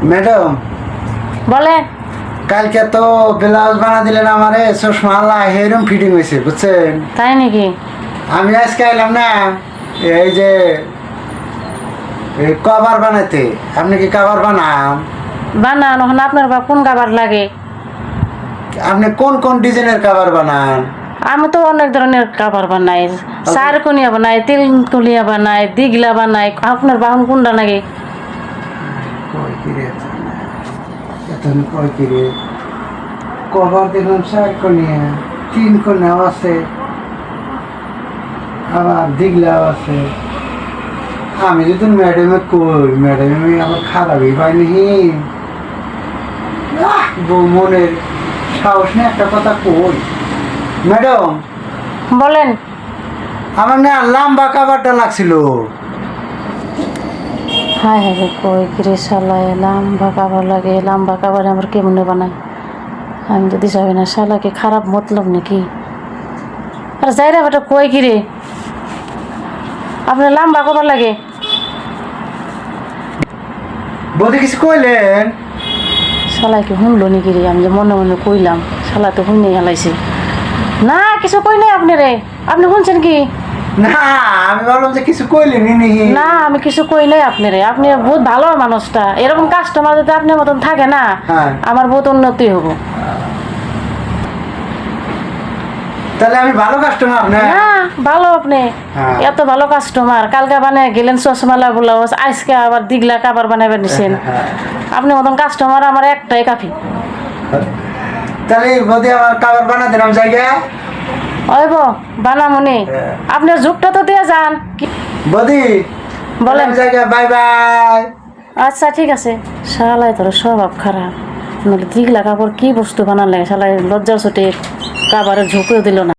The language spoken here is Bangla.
ম্যাডাম বলে কালকে তো ব্লাউজ বানা দিলেন আমারে চশমা হেরম ফিটিং হয়েছে বুঝছেন। তাই নাকি? আমি আজকে এলাম না এই যে কভার বানাতে। আপনি কি কভার বানান? বানান এখন আপনার বা কোন কাবার লাগে? আপনি কোন কোন ডিজাইনের কভার বানান? আমি তো অনেক ধরনের কাবার বানাই, চারকোনিয়া বানাই, তিলকুলিয়া বানাই, দিগলা বানাই। আপনার বাহন কোনটা লাগে? কয় কিরে এখন কয় কিরে কভার দেখলাম 4 কোণিয়া 3 কোণাও আছে আবার দিগলাও আছে। আমি যদি ম্যাডামে কই ম্যাডামে আমার খারাপই পাইনি। বউ মনের সাহস নেই একটা কথা কই। ম্যাডাম বলেন। আমার না লম্বা কাবারটা লাগছিল। হায় হায় কই কিরে শালায় লম্বা কাবার লাগে? লম্বা কাবার আমার কেমনে বানাই? আমি যদি যাবি না শালাকে খারাপ মতলব নাকি? আর যাই রে বেটা কই কিরে আপনার লম্বা কাবার লাগে? বৌদি কিছু কইলেন? শালাই কি শুনলো নাকি রে? আমি যে মনে মনে কইলাম শালা তো শুনে হেলাইছে। না কিছু কই নাই আপনি রে। আপনি শুনছেন কি? না আমি ভাবলাম যে কিছু কইলেন নি। না আমি কিছু কই নাই আপনি রে। আপনি বহুত ভালো মানুষটা। এরকম কাস্টমার যদি আপনার মতন থাকে না হ্যাঁ। আমার বহুত উন্নতি হবো। তাহলে আমি ভালো কাস্টমার না? না ভালো আপনি। হ্যাঁ। এত ভালো কাস্টমার কালকে বানায় গেলেন চশমালা ব্লাউজ, আজকে আবার দিগলা কাবার বানাইবার নিছেন। আপনি মতন কাস্টমার আমার একটাই কাফি। তাহলে বৌদি আমার কাবার বানা দিলাম জায়গা। ওইব বানামনি আপনার যুগটা তো দিয়ে যান। বৌদি বলেন। জায়গা বাই বাই। আচ্ছা ঠিক আছে। শালাই তোর স্বভাব খারাপ। নইলে দিগলা কাপড় কি বস্তু বানার লাগে? শালাই লজ্জার ছুটে কাবারের ঝুঁকেও দিল না।